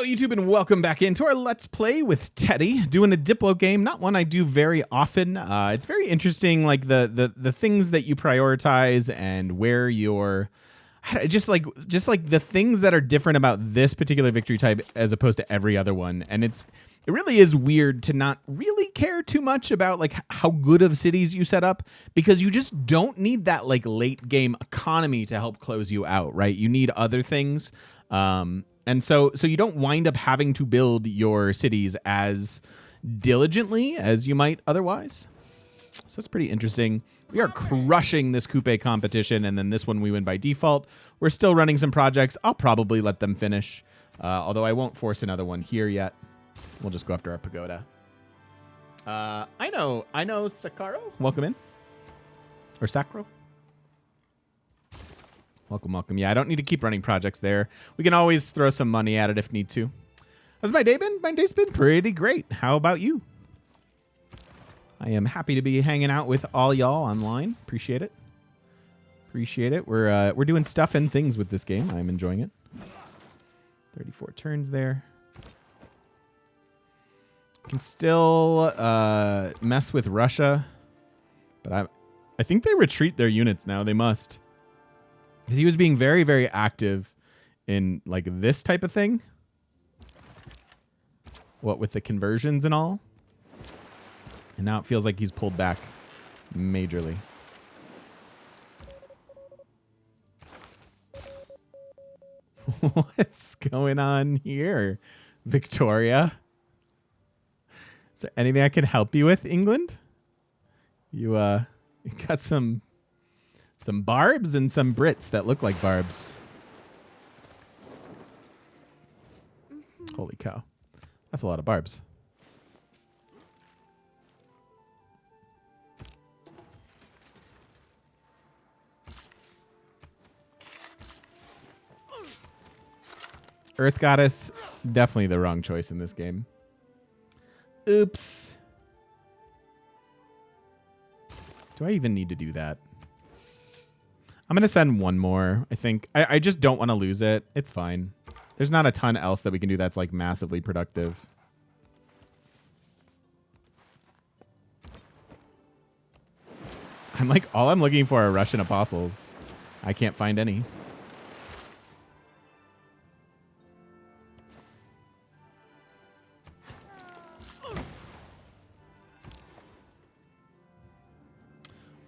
Hello, YouTube, and welcome back into our Let's Play with Teddy, doing a Diplo game, not one I do very often. It's very interesting, like the things that you prioritize and where you're just like the things that are different about this particular victory type as opposed to every other one. And it really is weird to not really care too much about like how good of cities you set up, because you just don't need that like late game economy to help close you out, right? You need other things. And so you don't wind up having to build your cities as diligently as you might otherwise. So it's pretty interesting. We are crushing this coupe competition, and then this one we win by default. We're still running some projects. I'll probably let them finish, although I won't force another one here yet. We'll just go after our pagoda. I know Sakaro. Welcome in. Or Sacro. Welcome. Yeah, I don't need to keep running projects there. We can always throw some money at it if need to. How's my day been? My day's been pretty great. How about you? I am happy to be hanging out with all y'all online. Appreciate it. We're doing stuff and things with this game. I'm enjoying it. 34 turns there. Can still mess with Russia, but I think they retreat their units now. They must. Because he was being very, very active in like this type of thing. What with the conversions and all. And now it feels like he's pulled back majorly. What's going on here, Victoria? Is there anything I can help you with, England? You got some barbs and some Brits that look like barbs. Holy cow. That's a lot of barbs. Earth Goddess, definitely the wrong choice in this game. Oops. Do I even need to do that? I'm going to send one more, I think. I just don't want to lose it. It's fine. There's not a ton else that we can do that's like massively productive. I'm like, all I'm looking for are Russian apostles. I can't find any.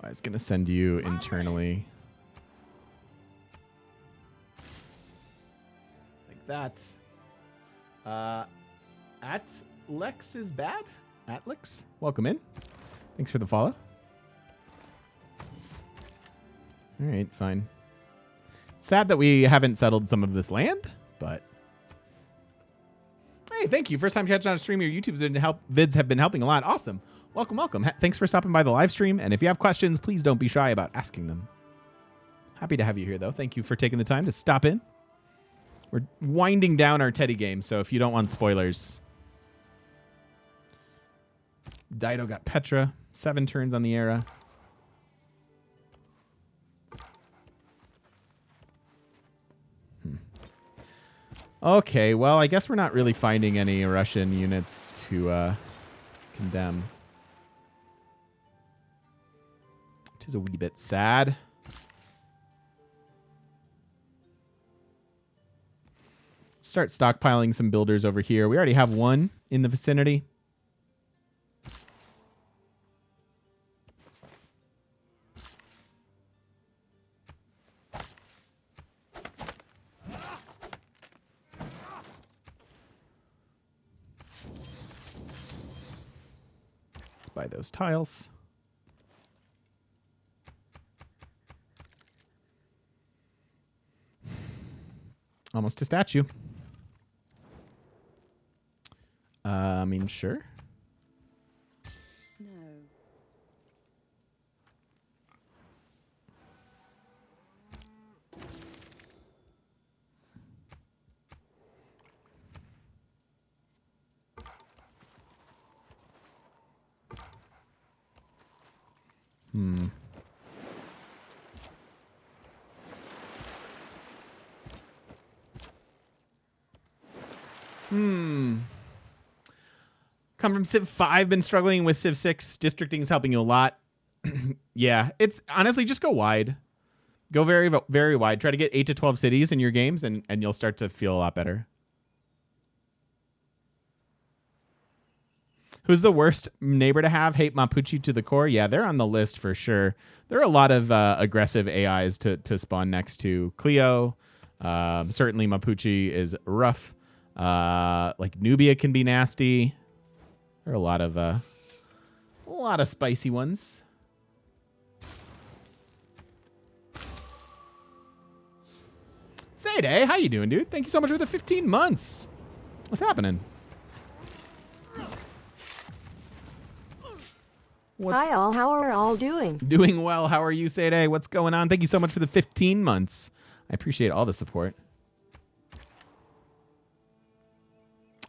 I was going to send you internally. That at Lex is bad. Atlex, welcome in. Thanks for the follow. All right, fine. Sad that we haven't settled some of this land, but hey, thank you. First time catching on a stream. Your YouTube vids have been helping a lot. Awesome. Welcome. Thanks for stopping by the live stream. And if you have questions, please don't be shy about asking them. Happy to have you here, though. Thank you for taking the time to stop in. We're winding down our Teddy game, so if you don't want spoilers. Dido got Petra. 7 turns on the era. Okay, well, I guess we're not really finding any Russian units to condemn. Which is a wee bit sad. Start stockpiling some builders over here. We already have one in the vicinity. Let's buy those tiles. Almost a statue. I mean, sure. No. Come from Civ 5, been struggling with Civ 6. Districting is helping you a lot. Yeah, it's honestly just go wide. Go very, very wide. Try to get 8 to 12 cities in your games, and you'll start to feel a lot better. Who's the worst neighbor to have? Hate Mapuche to the core. Yeah, they're on the list for sure. There are a lot of aggressive AIs to spawn next to Clio. Certainly Mapuche is rough. Like Nubia can be nasty. There are a lot of spicy ones. Zayday, how you doing, dude? Thank you so much for the 15 months. What's happening? Hi all, how are all doing? Doing well. How are you, Zayday? What's going on? Thank you so much for the 15 months. I appreciate all the support.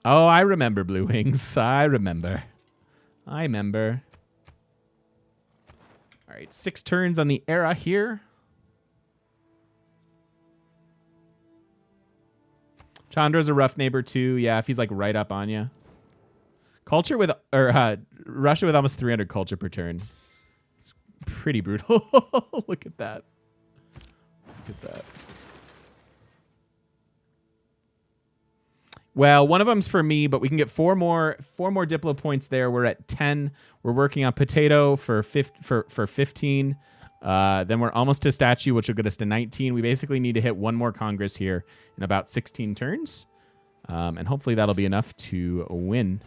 Oh, I remember Blue Wings. I remember. All right, 6 turns on the era here. Chandra's a rough neighbor too. Yeah, if he's like right up on you. Culture with Russia with almost 300 culture per turn. It's pretty brutal. Look at that. Look at that. Well, one of them's for me, but we can get 4 more Diplo points there. We're at 10. We're working on Potato for 15. Then we're almost to Statue, which will get us to 19. We basically need to hit 1 more Congress here in about 16 turns. And hopefully that'll be enough to win.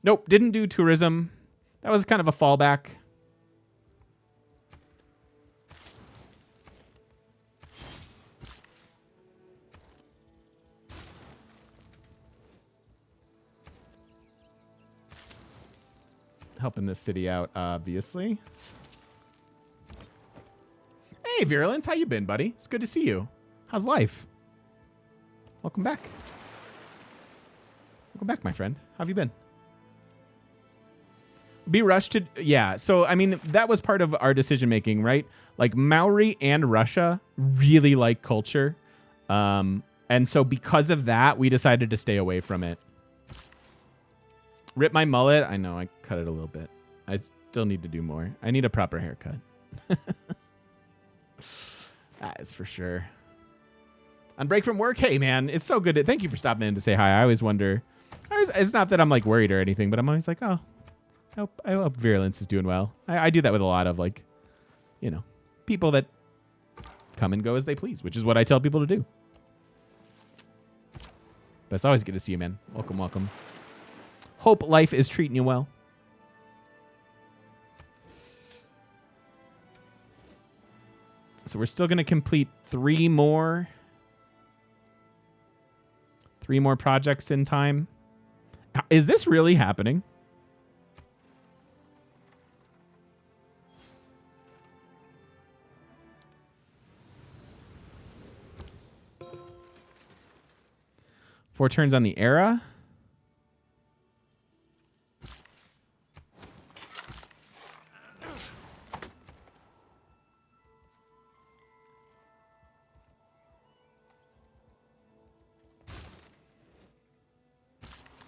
Nope, didn't do tourism. That was kind of a fallback. Helping this city out, obviously. Hey, Virulence, how you been, buddy? It's good to see you. How's life? Welcome back. Welcome back, my friend. How have you been? Be rushed to... Yeah, so, I mean, that was part of our decision-making, right? Like, Maori and Russia really like culture. And so because of that, we decided to stay away from it. Rip my mullet. I know, I cut it a little bit. I still need to do more. I need a proper haircut. That is for sure. On break from work? Hey, man, it's so good. Thank you for stopping in to say hi. I always wonder... It's not that I'm, like, worried or anything, but I'm always like, oh... I hope Virulence is doing well. I do that with a lot of, like, you know, people that come and go as they please, which is what I tell people to do. But it's always good to see you, man. Welcome, welcome. Hope life is treating you well. So we're still going to complete 3 more projects in time. Is this really happening? Four turns on the era.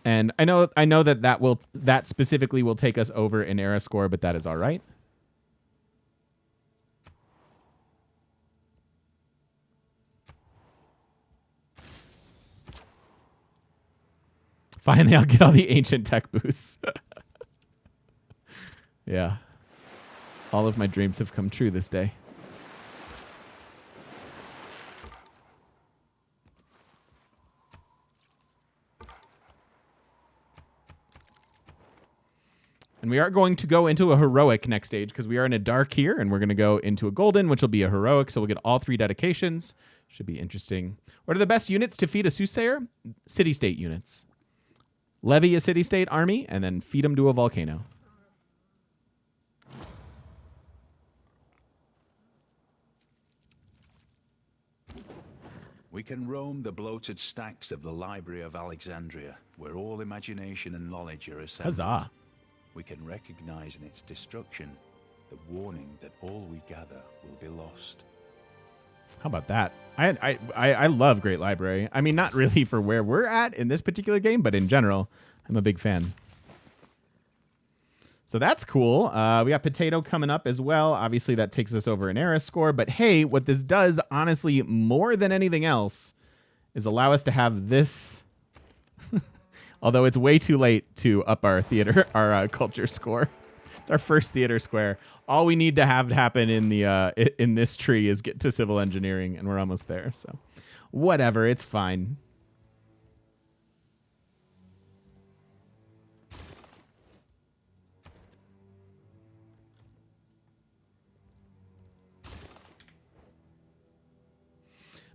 And I know that specifically will take us over an era score, but that is all right. Finally, I'll get all the ancient tech boosts. Yeah. All of my dreams have come true this day. And we are going to go into a heroic next stage because we are in a dark here, and we're going to go into a golden, which will be a heroic, so we'll get all 3 dedications. Should be interesting. What are the best units to feed a soothsayer? City-state units. Levy a city-state army, and then feed them to a volcano. We can roam the bloated stacks of the Library of Alexandria, where all imagination and knowledge are assembled. Huzzah. We can recognize in its destruction the warning that all we gather will be lost. How about that? I love Great Library. I mean, not really for where we're at in this particular game, but in general, I'm a big fan. So that's cool. We got Potato coming up as well. Obviously, that takes us over an era score. But hey, what this does, honestly, more than anything else, is allow us to have this. Although it's way too late to up our culture score. It's our first theater square. All we need to have happen in the in this tree is get to civil engineering, and we're almost there. So, whatever, it's fine.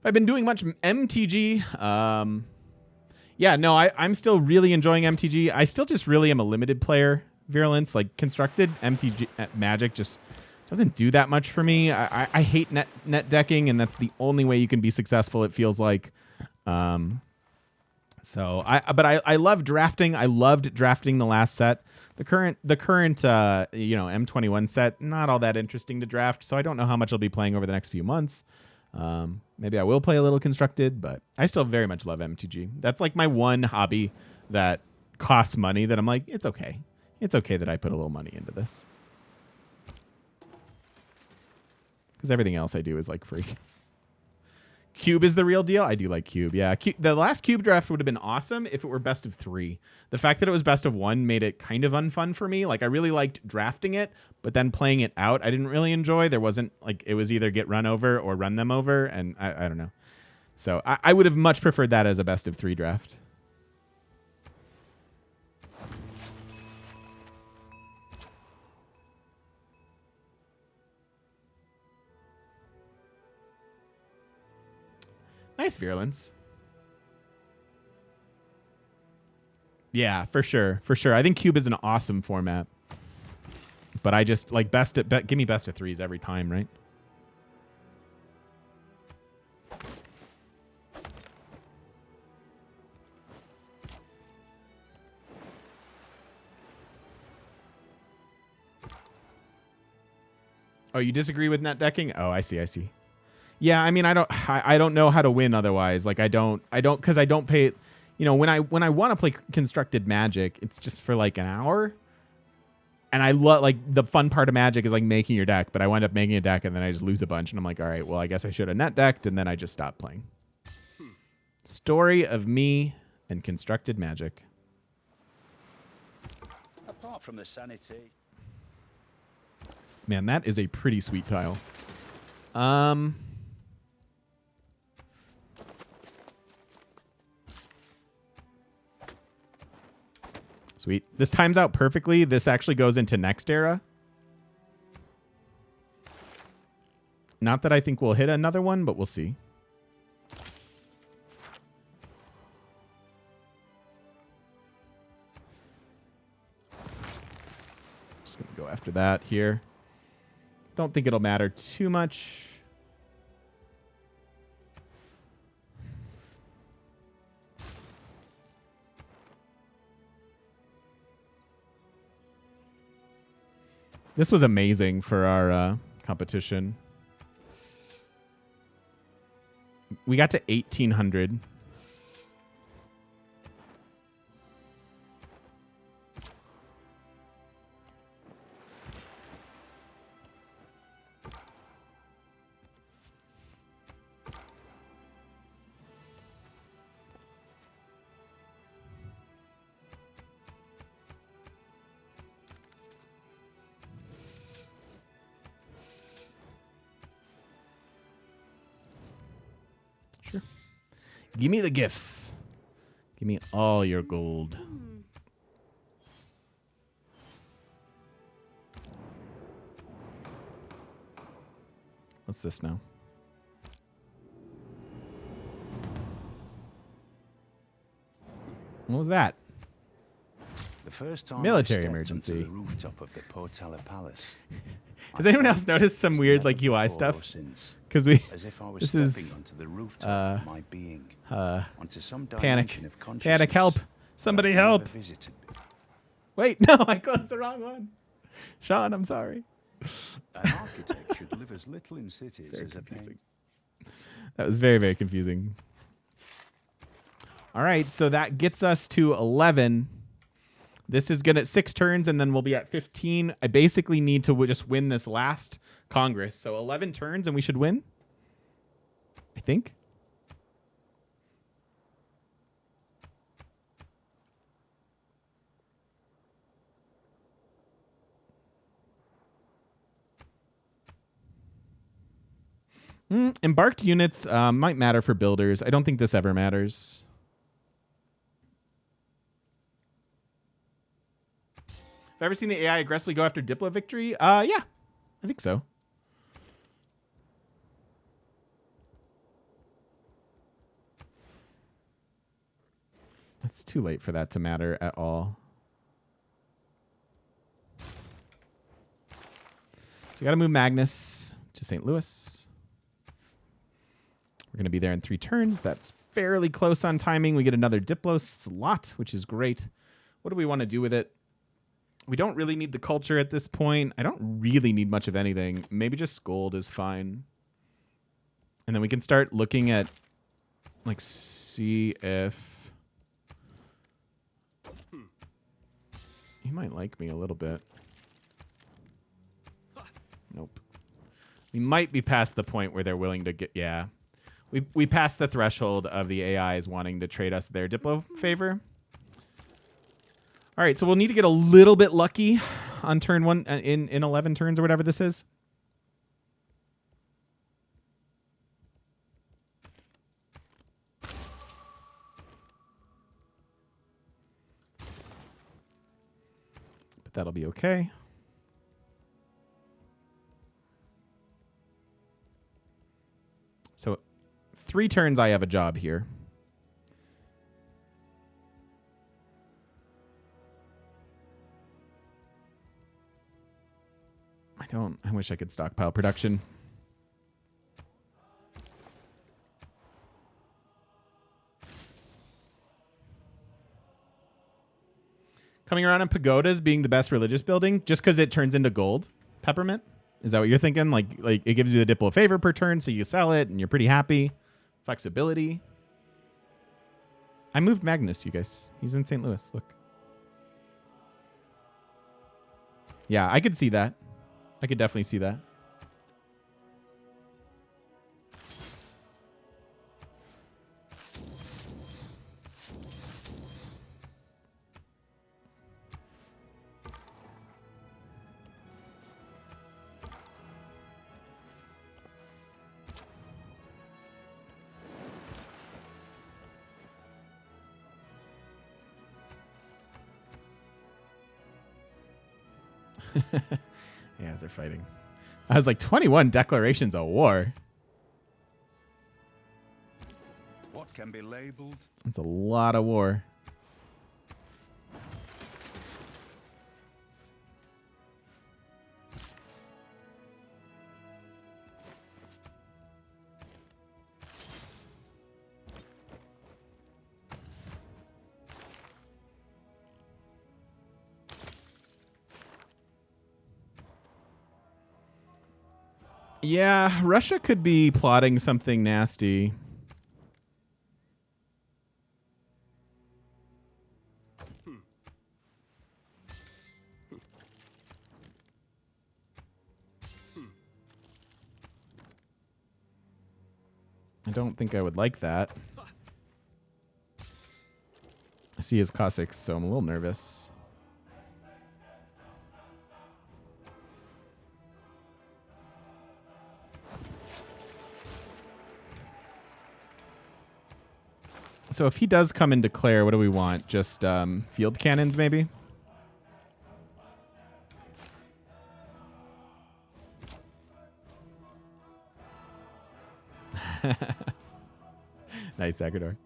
I've been doing much MTG. Yeah, no, I'm still really enjoying MTG. I still just really am a limited player. Virulence, like constructed MTG Magic just doesn't do that much for me. I hate net decking, and that's the only way you can be successful, it feels like. But I love drafting. I loved drafting the last set. The current M21 set, not all that interesting to draft, so I don't know how much I'll be playing over the next few months. Maybe I will play a little constructed, but I still very much love MTG. That's like my one hobby that costs money that I'm like, it's okay. It's okay that I put a little money into this. Because everything else I do is like free. Cube is the real deal. I do like Cube. Yeah, the last Cube draft would have been awesome if it were best of 3. The fact that it was best of 1 made it kind of unfun for me. Like I really liked drafting it, but then playing it out, I didn't really enjoy. There wasn't like, it was either get run over or run them over, and I don't know. So I would have much preferred that as a best of 3 draft. Nice Virulence. Yeah, for sure. For sure. I think Cube is an awesome format. But I just like give me best of 3s every time, right? Oh, you disagree with net decking? Oh, I see. Yeah, I mean, I don't know how to win otherwise. Like I don't because I don't pay. You know, when I want to play constructed Magic, it's just for like an hour. And I love like the fun part of Magic is like making your deck, but I wind up making a deck and then I just lose a bunch, and I'm like, all right, well, I guess I should have net decked, and then I just stopped playing. Story of me and constructed Magic. Apart from the sanity. Man, that is a pretty sweet tile. Sweet. This times out perfectly. This actually goes into next era. Not that I think we'll hit another one, but we'll see. Just going to go after that here. Don't think it'll matter too much. This was amazing for our competition. We got to 1,800. Give me the gifts. Give me all your gold. What's this now? What was that? The first time Military I emergency. onto the rooftop of the Portella Palace. Has anyone else noticed some weird like UI stuff? Because as if I was this stepping is onto the rooftop of my being, onto some panic. dimension of consciousness. Panic! Help! Somebody I've never help! visited. Wait, no, I closed the wrong one. Sean, I'm sorry. An architect should live as little in cities Very as a confusing. king. That was very, very confusing. All right, so that gets us to 11. This is good at 6 turns, and then we'll be at 15. I basically need to just win this last Congress. So 11 turns, and we should win, I think. Embarked units might matter for builders. I don't think this ever matters. Have ever seen the AI aggressively go after Diplo victory? Yeah, I think so. It's too late for that to matter at all. So we got to move Magnus to St. Louis. We're going to be there in 3 turns. That's fairly close on timing. We get another Diplo slot, which is great. What do we want to do with it? We don't really need the culture at this point. I don't really need much of anything. Maybe just gold is fine. And then we can start looking at, like, see if... He might like me a little bit. Nope. We might be past the point where they're willing to get... Yeah. We passed the threshold of the AIs wanting to trade us their Diplo favor. All right, so we'll need to get a little bit lucky on turn 1 in 11 turns or whatever this is. But that'll be okay. So 3 turns I have a job here. I wish I could stockpile production. Coming around on pagodas being the best religious building just because it turns into gold. Peppermint? Is that what you're thinking? Like it gives you the Diplo favor per turn, so you sell it and you're pretty happy. Flexibility. I moved Magnus, you guys. He's in St. Louis. Look. Yeah, I could see that. I could definitely see that. Yeah, they're fighting. I was like, 21 declarations of war. What can be labeled? That's a lot of war. Yeah, Russia could be plotting something nasty. I don't think I would like that. I see his Cossacks, so I'm a little nervous. So if he does come and declare, what do we want? Just field cannons, maybe? Nice, Agador.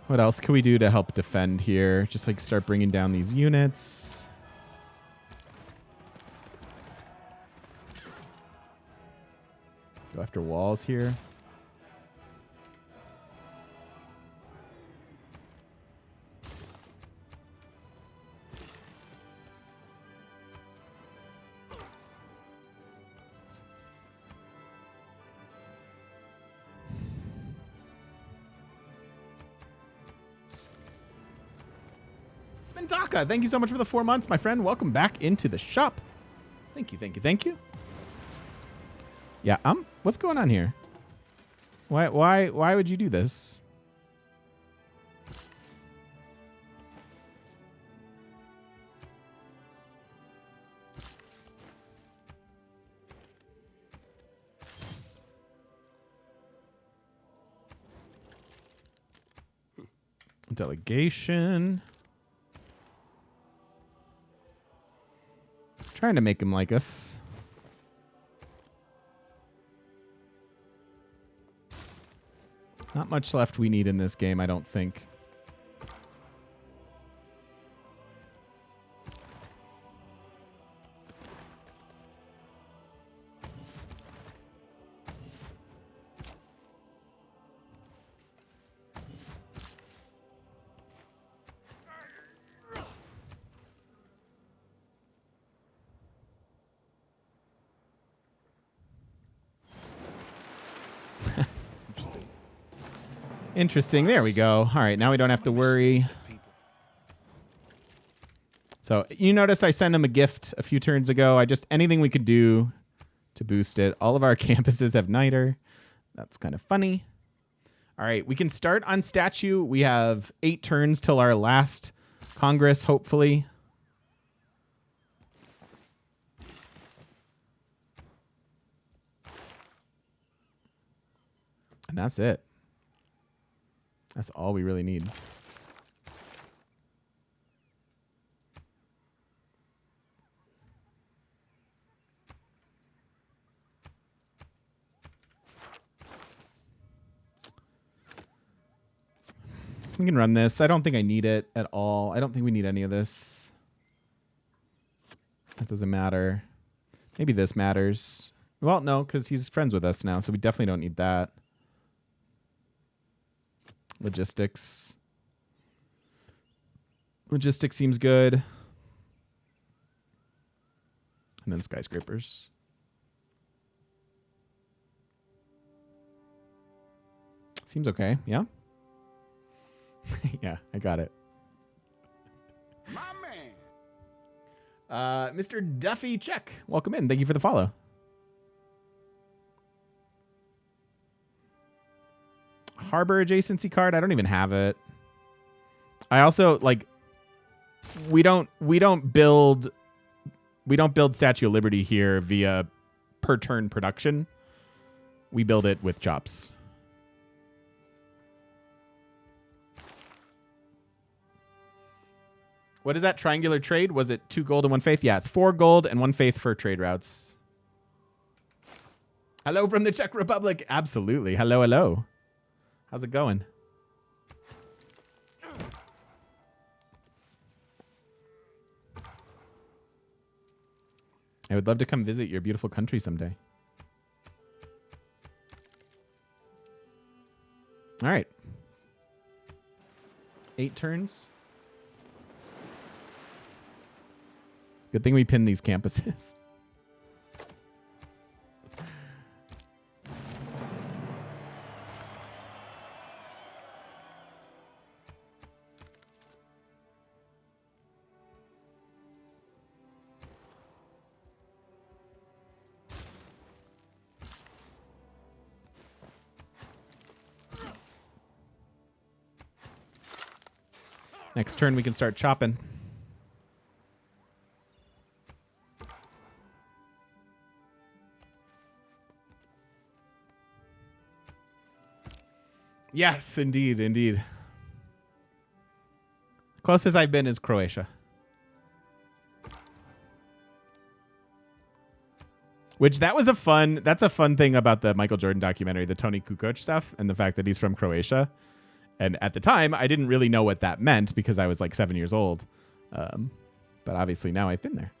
What else can we do to help defend here? Just like start bringing down these units. Go after walls here. Spindaka, thank you so much for the 4 months, my friend. Welcome back into the shop. Thank you, thank you, thank you. Yeah, what's going on here? Why would you do this? Delegation. Trying to make him like us. Not much left we need in this game, I don't think. Interesting. There we go. All right, now we don't have to worry. So you notice I sent him a gift a few turns ago. Anything we could do to boost it. All of our campuses have Niter. That's kind of funny. All right, we can start on statue. We have 8 turns till our last Congress, hopefully. And that's it. That's all we really need. We can run this. I don't think I need it at all. I don't think we need any of this. That doesn't matter. Maybe this matters. Well, no, because he's friends with us now, so we definitely don't need that. Logistics. Logistics seems good. And then skyscrapers. Seems okay, yeah? Yeah, I got it. My man. Mr. Duffy Check, welcome in. Thank you for the follow. Harbor adjacency card. I don't even have it. I also we don't build Statue of Liberty here via per turn production. We build it with chops. What is that triangular trade? Was it 2 gold and 1 faith? Yeah, it's 4 gold and 1 faith for trade routes. Hello from the Czech Republic. Absolutely. Hello, hello. How's it going? I would love to come visit your beautiful country someday. All right. 8 turns. Good thing we pinned these campuses. Next turn, we can start chopping. Yes, indeed, indeed. Closest I've been is Croatia. Which that's a fun thing about the Michael Jordan documentary, the Tony Kukoc stuff, and the fact that he's from Croatia. And at the time, I didn't really know what that meant because I was like 7 years old. But obviously now I've been there.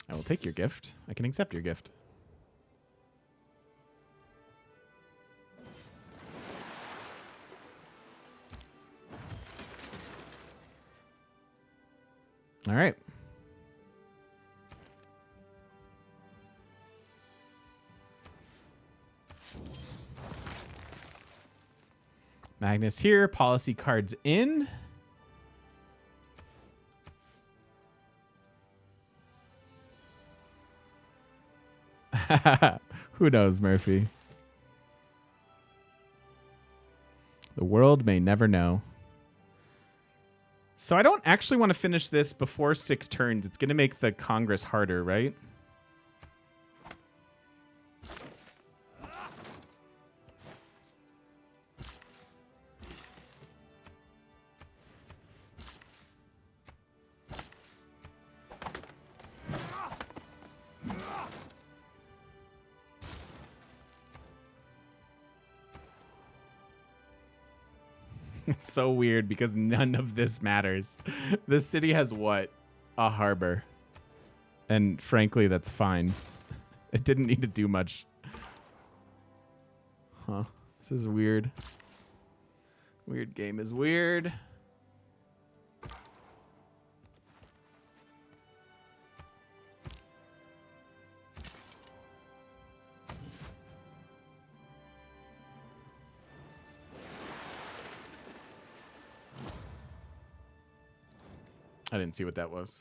I will take your gift. I can accept your gift. All right. Magnus here. Policy cards in. Who knows, Murphy? The world may never know. So I don't actually want to finish this before 6 turns. It's going to make the Congress harder, right? It's so weird because none of this matters. The city has what? A harbor. And frankly, that's fine. It didn't need to do much. Huh. This is weird. Weird game is weird. I didn't see what that was.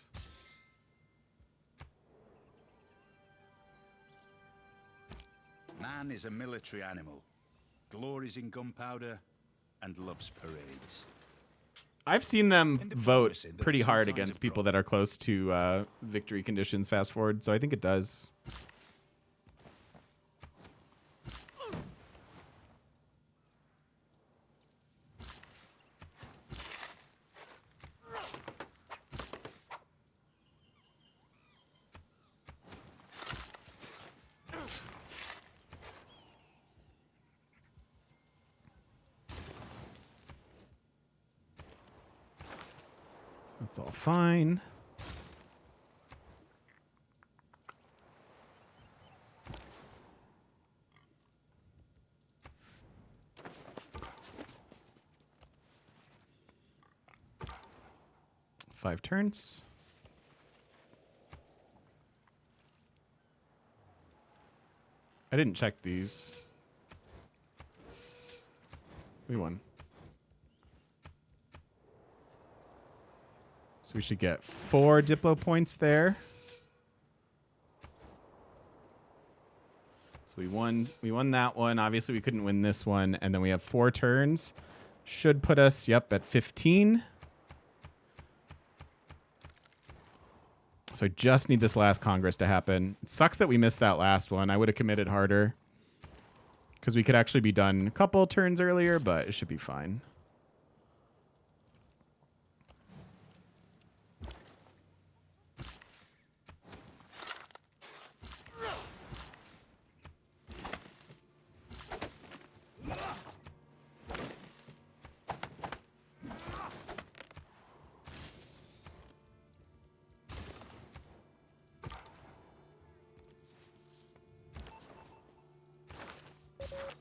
Man is a military animal, glories in gunpowder, and loves parades. I've seen them vote Diplomacy, there pretty are some hard kinds against of people that are close to victory conditions fast forward, so I think it does. That's all fine. Five turns. I didn't check these. We won. So we should get 4 Diplo points there. So we won that one. Obviously we couldn't win this one. And then we have 4 turns. Should put us, yep, at 15. So I just need this last Congress to happen. It sucks that we missed that last one. I would have committed harder. Because we could actually be done a couple turns earlier, but it should be fine.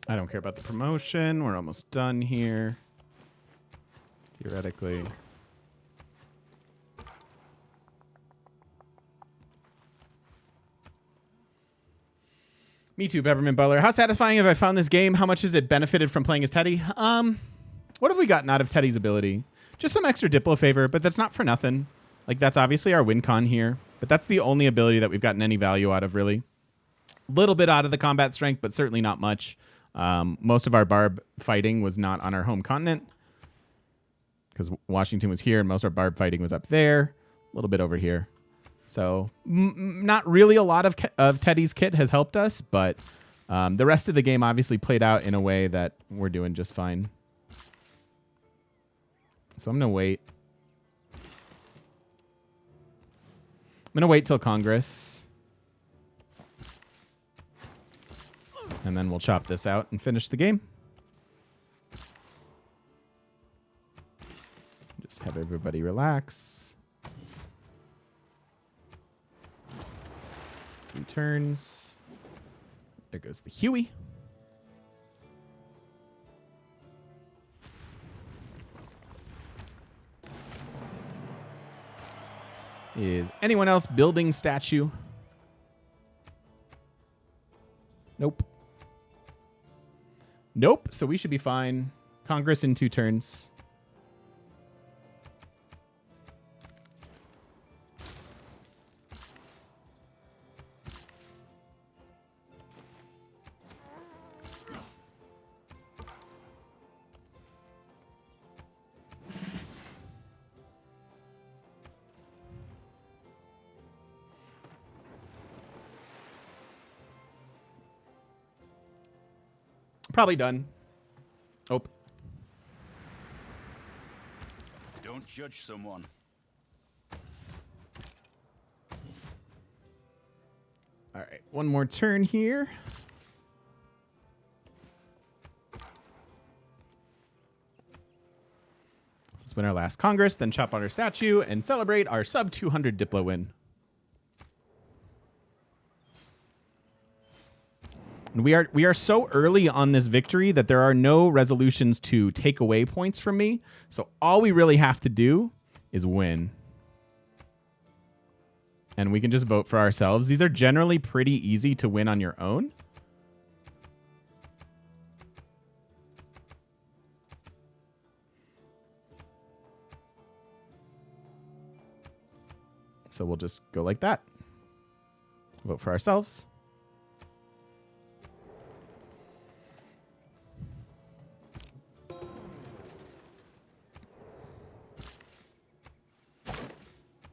I don't care about the promotion. We're almost done here. Theoretically. Me too, Peppermint Butler. How satisfying have I found this game? How much has it benefited from playing as Teddy? What have we gotten out of Teddy's ability? Just some extra Diplo favor, but that's not for nothing. Like, that's obviously our win con here, but that's the only ability that we've gotten any value out of, really. A little bit out of the combat strength, but certainly not much. Most of our barb fighting was not on our home continent because Washington was here and most of our barb fighting was up there, a little bit over here. So not really a lot of Teddy's kit has helped us, but the rest of the game obviously played out in a way that we're doing just fine. So I'm going to wait. I'm going to wait till Congress. And then we'll chop this out and finish the game. Just have everybody relax. 2 turns. There goes the Huey. Is anyone else building statue? Nope. Nope, so we should be fine. Congress in 2 turns. Probably done. Oh. Don't judge someone. All right, one more turn here. Let's win our last Congress, then chop on our statue and celebrate our sub 200 Diplo win. And we are so early on this victory that there are no resolutions to take away points from me. So all we really have to do is win. And we can just vote for ourselves. These are generally pretty easy to win on your own. So we'll just go like that. Vote for ourselves.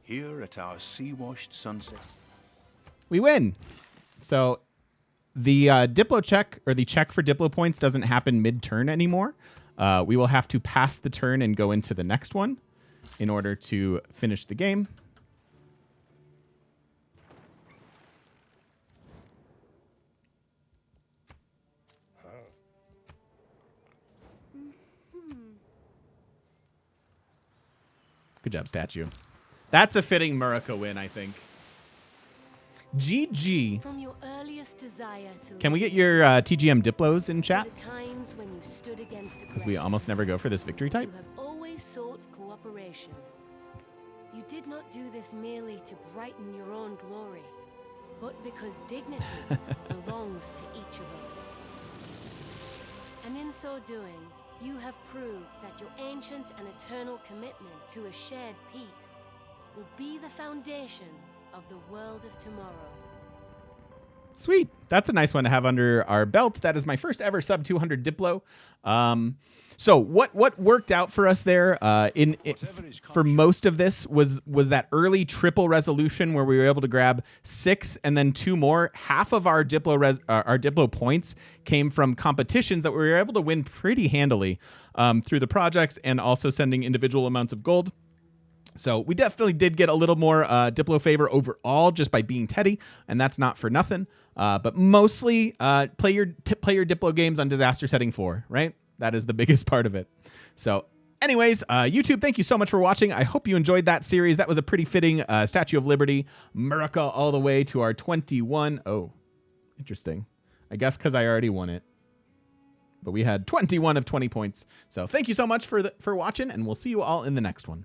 Here at our sea-washed sunset. We win. So the Diplo check, or the check for Diplo points, doesn't happen mid-turn anymore. We will have to pass the turn and go into the next one in order to finish the game. Good job, statue. That's a fitting Murica win, I think. GG. From your earliest desire to Can we get your TGM Diplos in chat? the times when you stood against Because we aggression, almost never go for this victory type. you have always sought cooperation. You did not do this merely to brighten your own glory, but because dignity belongs to each of us. And in so doing, you have proved that your ancient and eternal commitment to a shared peace will be the foundation of the world of tomorrow. Sweet. That's a nice one to have under our belt. That is my first ever sub 200 Diplo. So what worked out for us there for most of this was that early triple resolution where we were able to grab 6 and then 2 more. Half of our Diplo points came from competitions that we were able to win pretty handily through the projects and also sending individual amounts of gold. So we definitely did get a little more Diplo favor overall just by being Teddy, and that's not for nothing. But mostly play your Diplo games on Disaster Setting 4, right? That is the biggest part of it. So anyways, YouTube, thank you so much for watching. I hope you enjoyed that series. That was a pretty fitting Statue of Liberty, Murica all the way to our 21. Oh, interesting. I guess because I already won it. But we had 21 of 20 points. So thank you so much for watching, and we'll see you all in the next one.